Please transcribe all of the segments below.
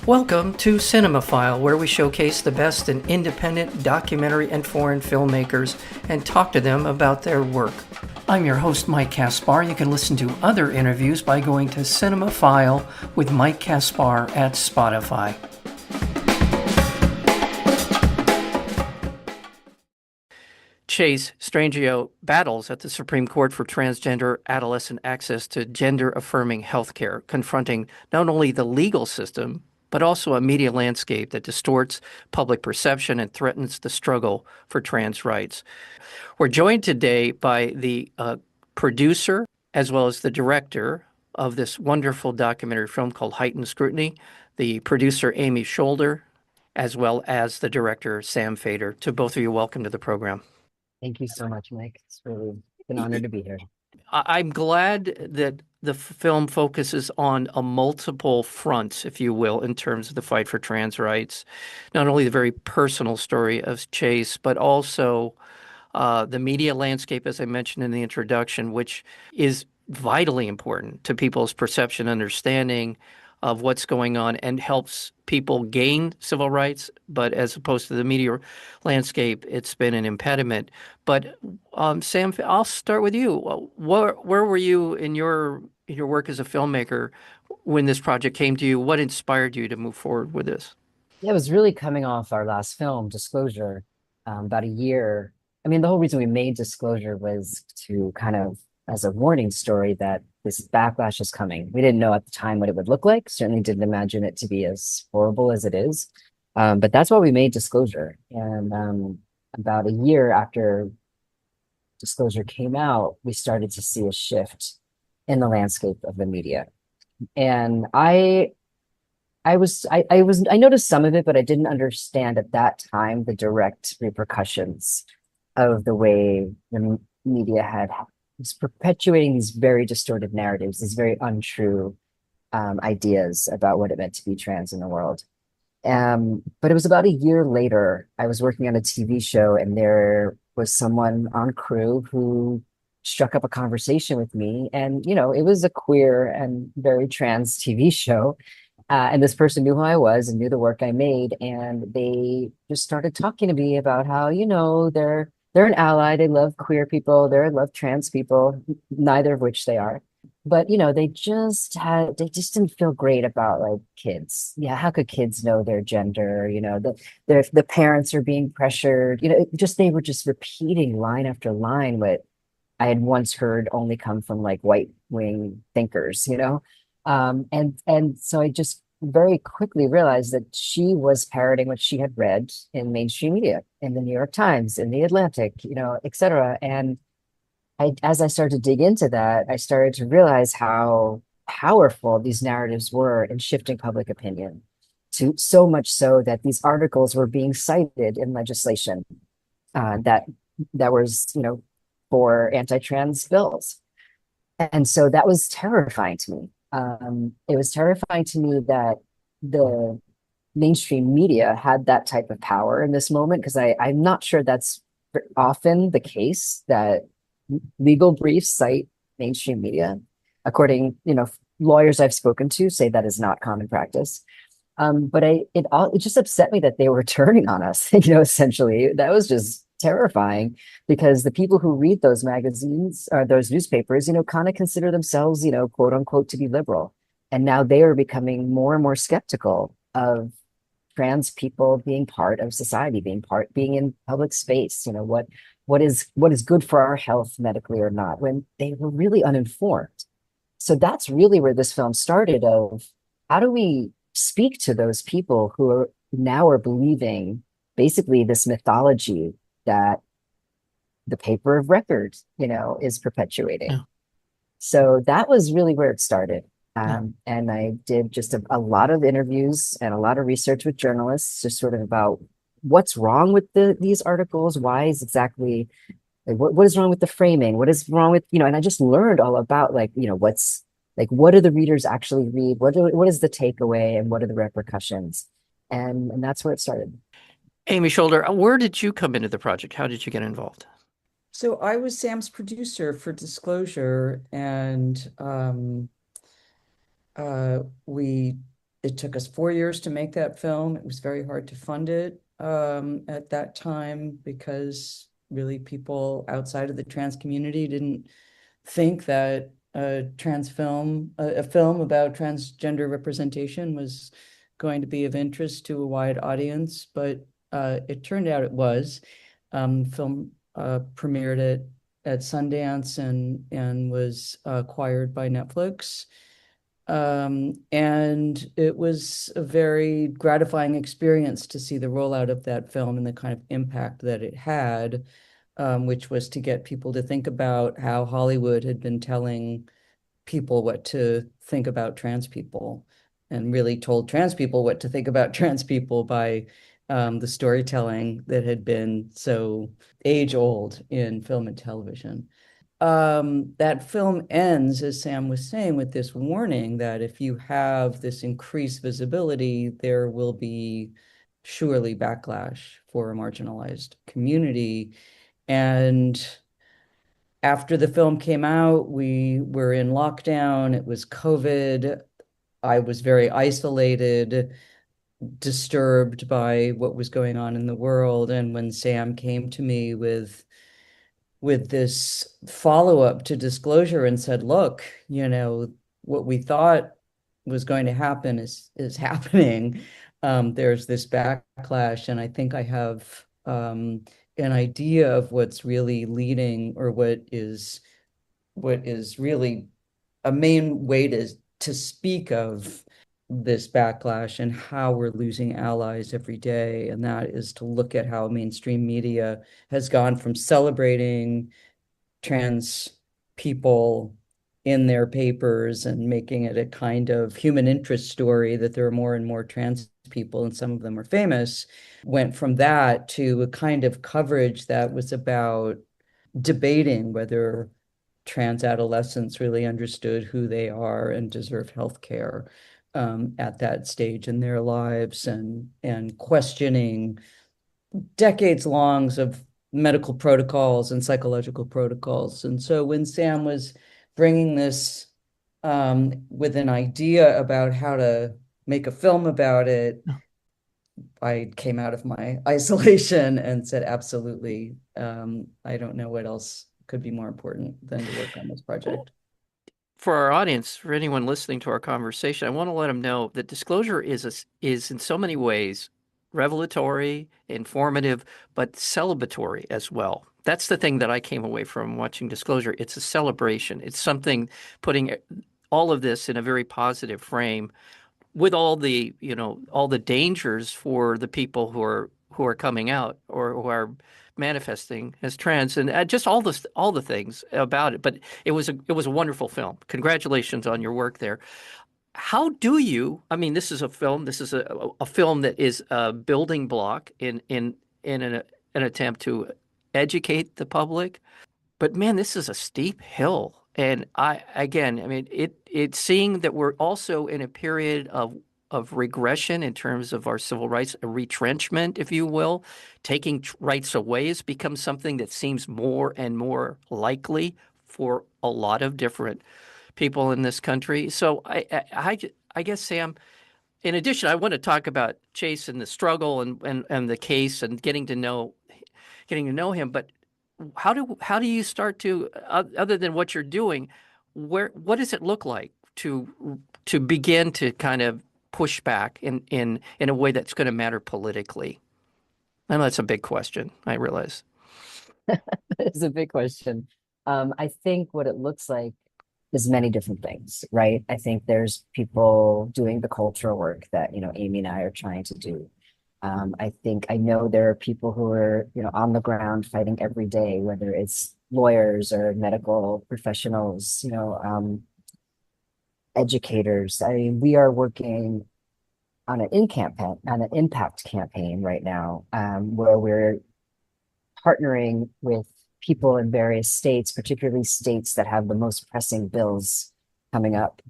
Welcome to Cinemaphile, where we showcase the best in independent documentary and foreign filmmakers and talk to them about their work. I'm your host, Mike Kaspar. You can listen to other interviews by going to Cinemaphile with Mike Kaspar at Spotify. Chase Strangio battles at the Supreme Court for transgender adolescent access to gender-affirming healthcare, confronting not only the legal system, but also a media landscape that distorts public perception and threatens the struggle for trans rights. We're joined today by the producer as well as the director of this wonderful documentary film called Heightened Scrutiny, the producer Amy Scholder, as well as the director Sam Fader. To both of you, welcome to the program. Thank you so much, Mike. It's really an honor to be here. I'm glad that the film focuses on a multiple fronts, if you will, in terms of the fight for trans rights. Not only the very personal story of Chase, but also the media landscape, as I mentioned in the introduction, which is vitally important to people's perception, understanding of what's going on, and helps people gain civil rights. But as opposed to the media landscape, it's been an impediment. But Sam, I'll start with you. Where were you in your work as a filmmaker when this project came to you? What inspired you to move forward with this? Yeah, it was really coming off our last film, Disclosure, about a year. I mean, the whole reason we made Disclosure was to kind of, as a warning story that this backlash is coming. We didn't know at the time what it would look like. Certainly didn't imagine it to be as horrible as it is. But that's why we made Disclosure. And about a year after Disclosure came out, we started to see a shift in the landscape of the media. And I noticed some of it, but I didn't understand at that time the direct repercussions of the way the media was perpetuating these very distorted narratives, these very untrue ideas about what it meant to be trans in the world. But it was about a year later, I was working on a TV show, and there was someone on crew who struck up a conversation with me. And, it was a queer and very trans TV show. And this person knew who I was and knew the work I made. And they just started talking to me about how, they're an ally. They love queer people. They love trans people, neither of which they are. But, they just didn't feel great about like kids. Yeah. How could kids know their gender? The parents are being pressured, they were just repeating line after line what I had once heard only come from like white wing thinkers, and so I just very quickly realized that she was parroting what she had read in mainstream media, in the New York Times, in the Atlantic, et cetera. And as I started to dig into that, I started to realize how powerful these narratives were in shifting public opinion, to so much so that these articles were being cited in legislation that was, for anti-trans bills. And so that was terrifying to me. It was terrifying to me that the mainstream media had that type of power in this moment, because I'm not sure that's often the case, that legal briefs cite mainstream media. According, lawyers I've spoken to say that is not common practice. But it just upset me that they were turning on us, essentially. That was just terrifying, because the people who read those magazines or those newspapers, kind of consider themselves, quote unquote, to be liberal. And now they are becoming more and more skeptical of trans people being part of society, being in public space. What is good for our health, medically or not, when they were really uninformed. So that's really where this film started, of how do we speak to those people who are now believing basically this mythology that the paper of record, is perpetuating. Yeah. So that was really where it started. And I did just a lot of interviews and a lot of research with journalists, just sort of about what's wrong with these articles. Why is exactly, like, what is wrong with the framing? What is wrong with, and I just learned all about what do the readers actually read? What is the takeaway, and what are the repercussions? And that's where it started. Amy Scholder, where did you come into the project? How did you get involved? So I was Sam's producer for Disclosure, and we it took us 4 years to make that film. It was very hard to fund it at that time because really people outside of the trans community didn't think that a trans film, a film about transgender representation was going to be of interest to a wide audience, but it turned out it was. Film premiered at Sundance and was acquired by Netflix. And it was a very gratifying experience to see the rollout of that film and the kind of impact that it had, which was to get people to think about how Hollywood had been telling people what to think about trans people and really told trans people what to think about trans people by the storytelling that had been so age old in film and television. That film ends, as Sam was saying, with this warning that if you have this increased visibility, there will be surely backlash for a marginalized community. And after the film came out, we were in lockdown. It was COVID. I was very isolated, disturbed by what was going on in the world. And when Sam came to me with this follow-up to disclosure and said, look, what we thought was going to happen is happening. There's this backlash, and I think I have an idea of what's really leading, or what is really a main way to speak of this backlash and how we're losing allies every day. And that is to look at how mainstream media has gone from celebrating trans people in their papers and making it a kind of human interest story that there are more and more trans people, and some of them are famous, went from that to a kind of coverage that was about debating whether trans adolescents really understood who they are and deserve health care at that stage in their lives, and questioning decades longs of medical protocols and psychological protocols. And so when Sam was bringing this with an idea about how to make a film about it, I came out of my isolation and said, absolutely. I don't know what else could be more important than to work on this project. For our audience, for anyone listening to our conversation, I want to let them know that disclosure is in so many ways revelatory, informative, but celebratory as well. That's the thing that I came away from watching Disclosure. It's a celebration. It's something putting all of this in a very positive frame, with all the dangers for the people who are coming out or who are manifesting as trans, and just all the things about it. But it was a wonderful film. Congratulations on your work there. How do you? I mean, this is a film. This is a film that is a building block in an attempt to educate the public. But man, this is a steep hill. And I mean, it's seeing that we're also in a period of regression in terms of our civil rights, a retrenchment, if you will. Taking rights away has become something that seems more and more likely for a lot of different people in this country. So I guess, Sam, in addition, I want to talk about Chase and the struggle and the case and getting to know him. But how do you start to, other than what you're doing, what does it look like to begin to kind of push back in a way that's going to matter politically? I know that's a big question, I realize. It's a big question. I think what it looks like is many different things, right? I think there's people doing the cultural work that, Amy and I are trying to do. I know there are people who are, on the ground fighting every day, whether it's lawyers or medical professionals, educators. I mean, we are working on an impact campaign right now, where we're partnering with people in various states, particularly states that have the most pressing bills coming up,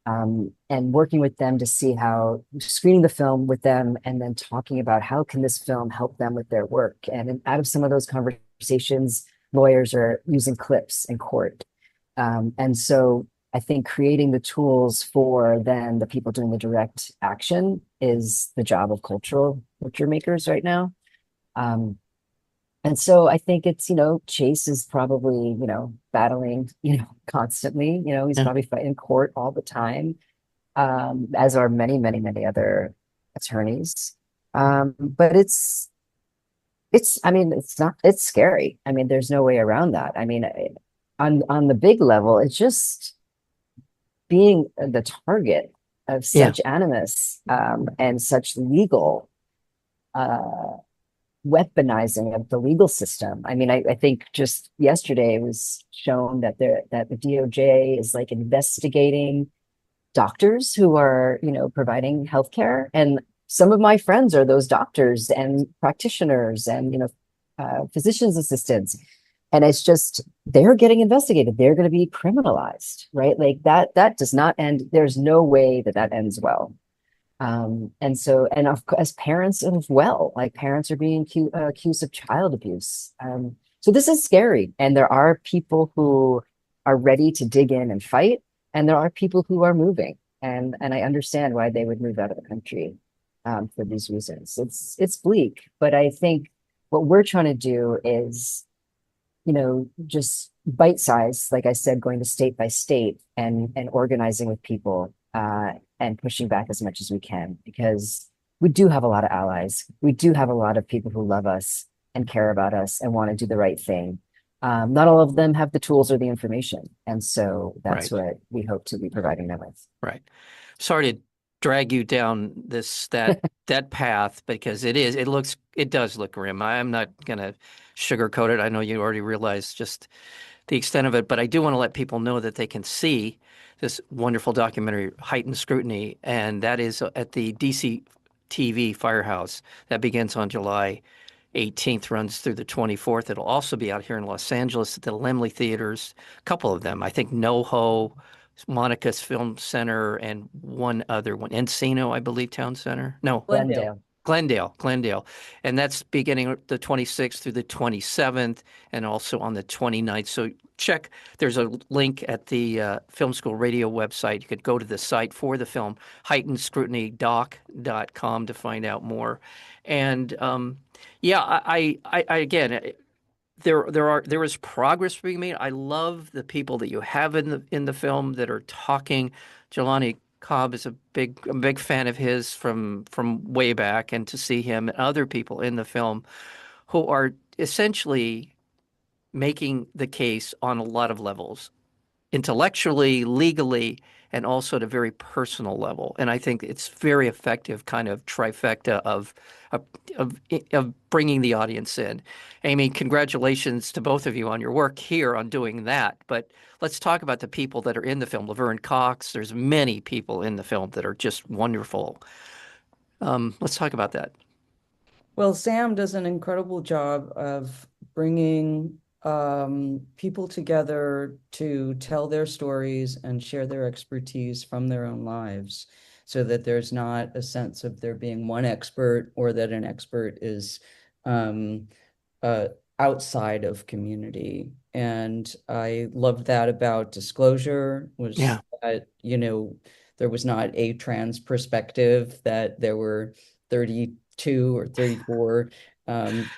and working with them to see how, screening the film with them and then talking about how can this film help them with their work. And out of some of those conversations, lawyers are using clips in court. And so I think creating the tools for then the people doing the direct action is the job of culture makers right now. Um, and so I think it's, Chase is probably, battling, constantly, he's Yeah. probably fighting in court all the time, as are many, many, many other attorneys. But I mean, it's scary. I mean, there's no way around that. I mean, on the big level, it's just being the target of Yeah. such animus, and such legal, uh, weaponizing of the legal system. I mean, I think just yesterday it was shown that the DOJ is like investigating doctors who are, providing healthcare. And some of my friends are those doctors and practitioners and, physicians assistants. And it's just, they're getting investigated. They're going to be criminalized, right? Like that does not end. There's no way that that ends well. And so, and as parents as well, like parents are being accused of child abuse. So this is scary. And there are people who are ready to dig in and fight, and there are people who are moving. And I understand why they would move out of the country, for these reasons. It's bleak, but I think what we're trying to do is, just bite size, like I said, going to state by state and organizing with people, and pushing back as much as we can, because we do have a lot of allies. We do have a lot of people who love us and care about us and want to do the right thing. Not all of them have the tools or the information. And so that's Right. what we hope to be providing them with. Right. Sorry to drag you down that path, because it does look grim. I'm not gonna sugarcoat it. I know you already realize just the extent of it, but I do want to let people know that they can see this wonderful documentary, Heightened Scrutiny, and that is at the DC TV Firehouse. That begins on July 18th, runs through the 24th. It'll also be out here in Los Angeles at the Laemmle Theaters, a couple of them. I think NoHo, Monica's Film Center, and one other one, Encino, I believe, Town Center. No, Glendale. Glendale. And that's beginning the 26th through the 27th, and also on the 29th. So there's a link at the Film School Radio website. You could go to the site for the film, heightenedscrutinydoc.com, to find out more. And yeah, I again, there is progress being made. I love the people that you have in the film that are talking. Jelani Cobb is I'm a big fan of his from way back, and to see him and other people in the film who are essentially making the case on a lot of levels, intellectually, legally, and also at a very personal level. And I think it's very effective kind of trifecta of, of bringing the audience in. Amy, congratulations to both of you on your work here on doing that. But let's talk about the people that are in the film. Laverne Cox, there's many people in the film that are just wonderful. Let's talk about that. Well, Sam does an incredible job of bringing people together to tell their stories and share their expertise from their own lives, so that there's not a sense of there being one expert, or that an expert is um, outside of community. And I loved that about Disclosure, was Yeah. that, there was not a trans perspective, that there were 32 or 34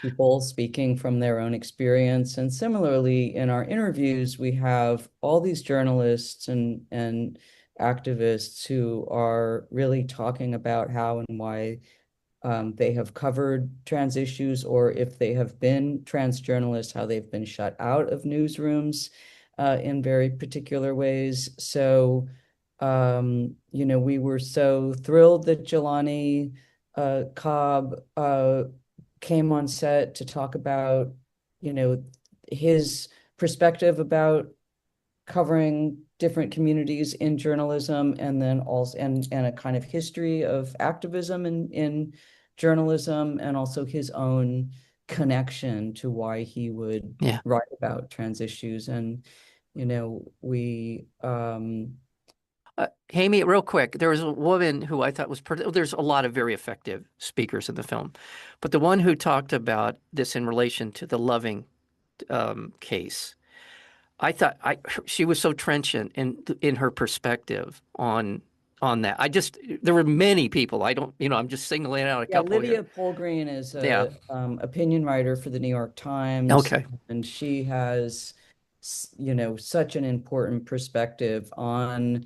people speaking from their own experience. And similarly, in our interviews, we have all these journalists and activists who are really talking about how and why they have covered trans issues, or if they have been trans journalists, how they've been shut out of newsrooms in very particular ways. So, we were so thrilled that Jelani Cobb came on set to talk about, his perspective about covering different communities in journalism, and then also and a kind of history of activism in journalism, and also his own connection to why he would Yeah. write about trans issues. And we Amy, real quick, there was a woman who I thought was there's a lot of very effective speakers in the film, but the one who talked about this in relation to the Loving case, I thought she was so trenchant in her perspective on that. There were many people. I don't, I'm just singling out a Yeah, couple here. Lydia Polgreen is Yeah. a opinion writer for the New York Times, Okay. and she has, such an important perspective on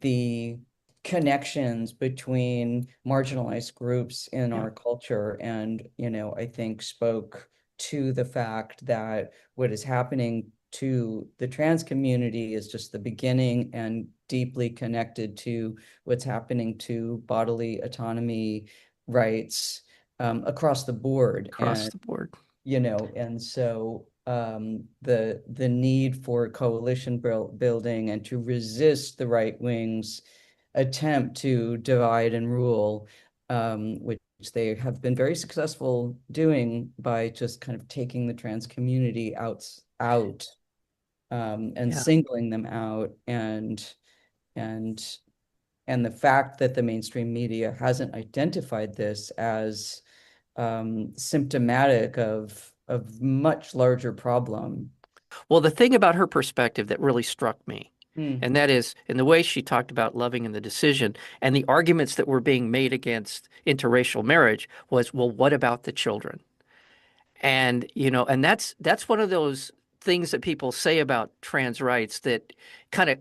the connections between marginalized groups in Yeah. our culture, and I think spoke to the fact that what is happening to the trans community is just the beginning and deeply connected to what's happening to bodily autonomy rights across the board. Across And, the board. and so the need for coalition building and to resist the right wing's attempt to divide and rule, which they have been very successful doing by just kind of taking the trans community out and Yeah. singling them out, and and the fact that the mainstream media hasn't identified this as symptomatic of much larger problem. Well, the thing about her perspective that really struck me, Mm. and that is in the way she talked about loving and the decision and the arguments that were being made against interracial marriage was, well, what about the children? And, and that's one of those things that people say about trans rights that kind of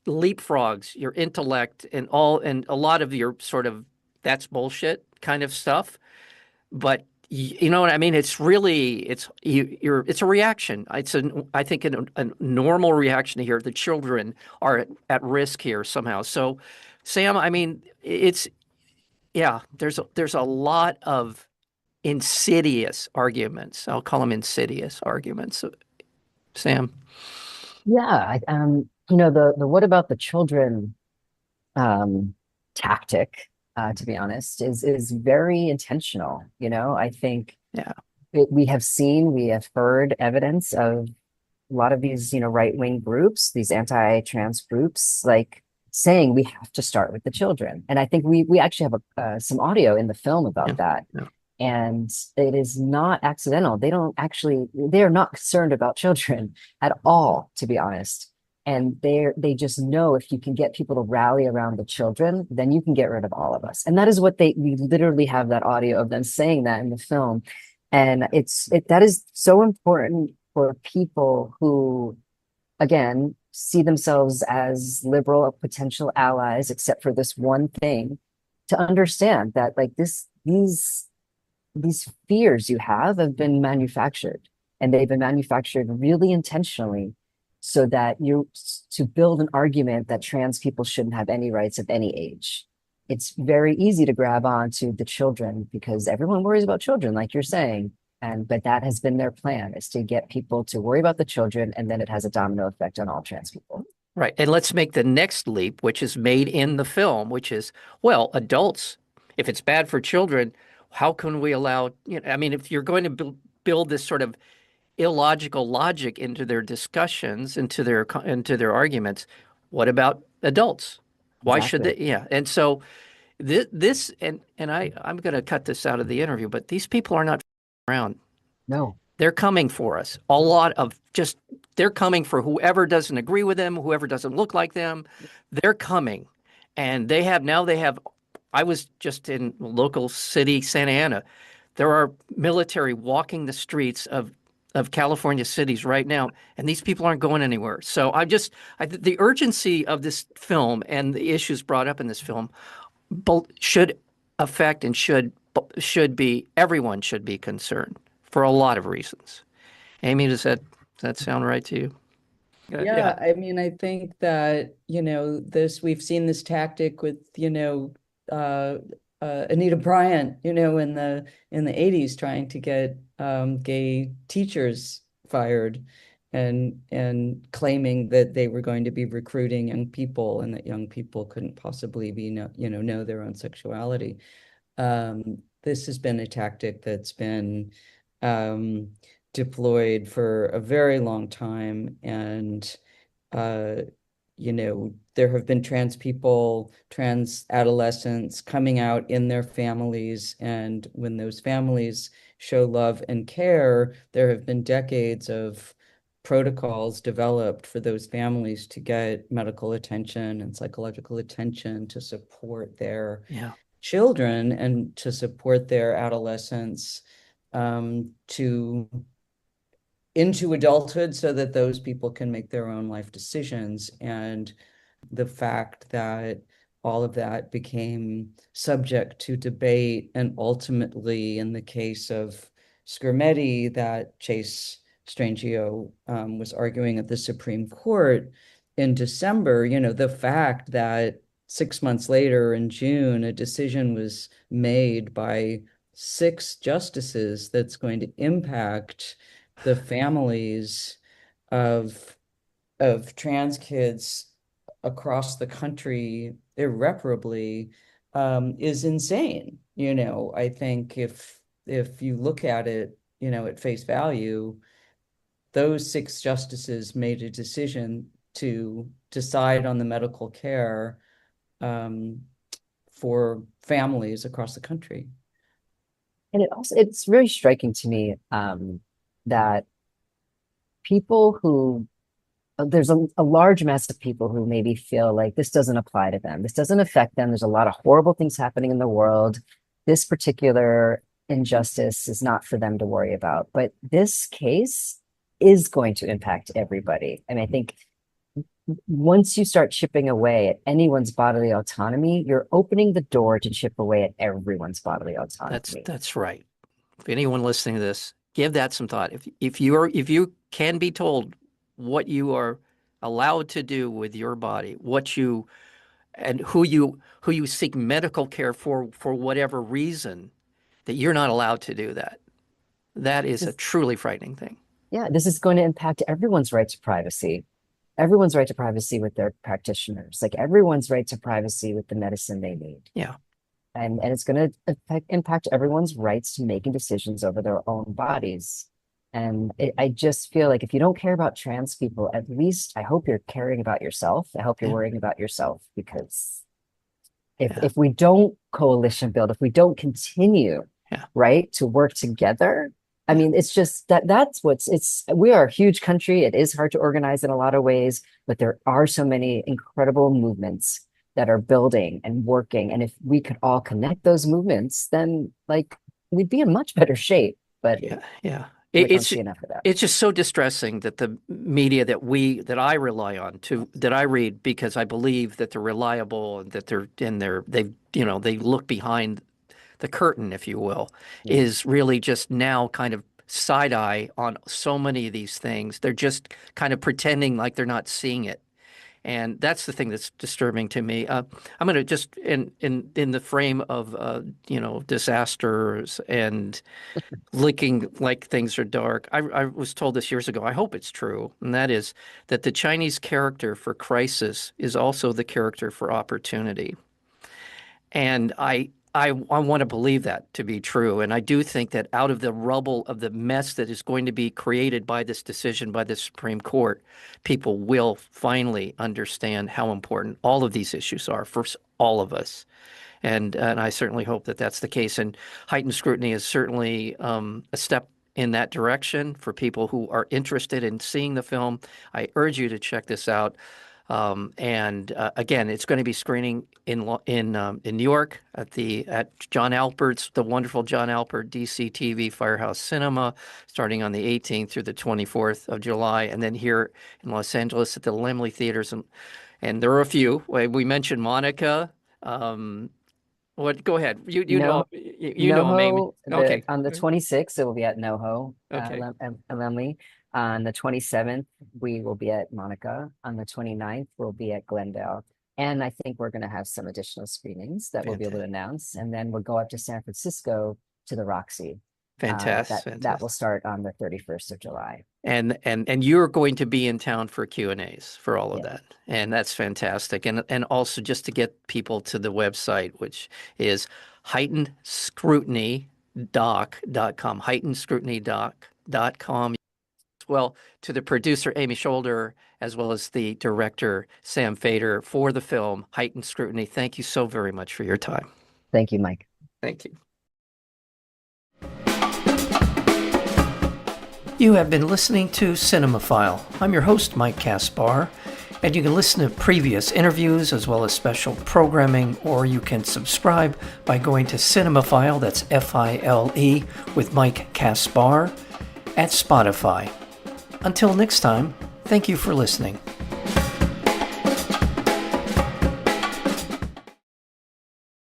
leapfrogs your intellect and a lot of your sort of that's bullshit kind of stuff. But you know what I mean? It's really it's a reaction. I think a normal reaction to hear the children are at risk here somehow. So, Sam, I mean, yeah. There's a lot of insidious arguments. I'll call them insidious arguments. Sam. Yeah, the what about the children um tactic, to be honest, is very intentional. I think Yeah. we have heard evidence of a lot of these, right-wing groups, these anti-trans groups, like saying we have to start with the children. And I think we actually have some audio in the film about Yeah. that. Yeah. And it is not accidental. They are not concerned about children at all, to be honest. And they just know if you can get people to rally around the children, then you can get rid of all of us. And that is what we literally have that audio of them saying that in the film. And that is so important for people who, again, see themselves as liberal potential allies, except for this one thing, to understand that like these fears you have been manufactured, and they've been manufactured really intentionally so that to build an argument that trans people shouldn't have any rights at any age. It's very easy to grab on to the children because everyone worries about children, like you're saying. But that has been their plan, is to get people to worry about the children, and then it has a domino effect on all trans people. Right. And let's make the next leap, which is made in the film, which is, well, adults, if it's bad for children, how can we allow, I mean, if you're going to build this sort of illogical logic into their discussions, into their arguments, what about adults? Why should Exactly. they? Yeah. And so this and I'm going to cut this out of the interview, but these people are not around. No. They're coming for us. A lot of just they're coming for whoever doesn't agree with them, whoever doesn't look like them. They're coming. And they have I was just in local city, Santa Ana. There are military walking the streets of California cities right now, and these people aren't going anywhere. So the urgency of this film and the issues brought up in this film both should affect and should be everyone should be concerned for a lot of reasons. Amy, does that sound right to you? Yeah. Yeah, I mean, I think that, we've seen this tactic with, uh, Anita Bryant, in the 80s, trying to get gay teachers fired, and claiming that they were going to be recruiting young people, and that young people couldn't possibly know their own sexuality. This has been a tactic that's been deployed for a very long time. And, there have been trans adolescents coming out in their families. And when those families show love and care, there have been decades of protocols developed for those families to get medical attention and psychological attention to support their children and to support their adolescents to into adulthood so that those people can make their own life decisions. And the fact that all of that became subject to debate, and ultimately, in the case of Skrmetti, that Chase Strangio was arguing at the Supreme Court in December, the fact that 6 months later in June, a decision was made by 6 justices that's going to impact the families of trans kids across the country irreparably is insane. I think if you look at it, at face value, those 6 justices made a decision to decide on the medical care for families across the country. And it's very striking to me that people who there's a large mass of people who maybe feel like this doesn't apply to them. This doesn't affect them. There's a lot of horrible things happening in the world. This particular injustice is not for them to worry about. But this case is going to impact everybody. And I think once you start chipping away at anyone's bodily autonomy, you're opening the door to chip away at everyone's bodily autonomy. That's right. If anyone listening to this, give that some thought. If you can be told what you are allowed to do with your body, and who you seek medical care for whatever reason, that you're not allowed to do that. That is a truly frightening thing. Yeah, this is going to impact everyone's right to privacy. Everyone's right to privacy with their practitioners, like everyone's right to privacy with the medicine they need. Yeah. And it's going to impact everyone's rights to making decisions over their own bodies. And I just feel like if you don't care about trans people, at least I hope you're caring about yourself. I hope you're worrying about yourself, because if we don't coalition build, if we don't continue, right, to work together, I mean, it's just we are a huge country. It is hard to organize in a lot of ways, but there are so many incredible movements that are building and working. And if we could all connect those movements, then we'd be in much better shape. But it's just so distressing that the media that I rely on that I read, because I believe that they're reliable and that they look behind the curtain, if you will, is really just now kind of side eye on so many of these things. They're just kind of pretending like they're not seeing it. And that's the thing that's disturbing to me. I'm going to just in the frame of disasters and looking like things are dark. I was told this years ago. I hope it's true, and that is that the Chinese character for crisis is also the character for opportunity. And I want to believe that to be true. And I do think that out of the rubble of the mess that is going to be created by this decision by the Supreme Court, people will finally understand how important all of these issues are for all of us. And I certainly hope that that's the case. And heightened scrutiny is certainly a step in that direction for people who are interested in seeing the film. I urge you to check this out. Again, it's going to be screening in New York at John Alpert's, the wonderful John Alpert DCTV Firehouse Cinema, starting on the 18th through the 24th of July, and then here in Los Angeles at the Laemmle Theaters, and there are a few. We mentioned Monica. Go ahead. You know NoHo, maybe. Okay. On the 26th, it will be at NoHo, Okay. Laemmle. On the 27th, we will be at Monica. On the 29th, we'll be at Glendale. And I think we're going to have some additional screenings that we'll be able to announce. And then we'll go up to San Francisco to the Roxy. Fantastic. That will start on the 31st of July. And you're going to be in town for Q&As for all of that. And that's fantastic. And also just to get people to the website, which is heightenedscrutinydoc.com, heightenedscrutinydoc.com. Well, to the producer, Amy Scholder, as well as the director, Sam Fader, for the film Heightened Scrutiny. Thank you so very much for your time. Thank you, Mike. Thank you. You have been listening to Cinemaphile. I'm your host, Mike Kaspar, and you can listen to previous interviews as well as special programming, or you can subscribe by going to Cinemaphile, that's F-I-L-E, with Mike Kaspar, at Spotify. Until next time, thank you for listening.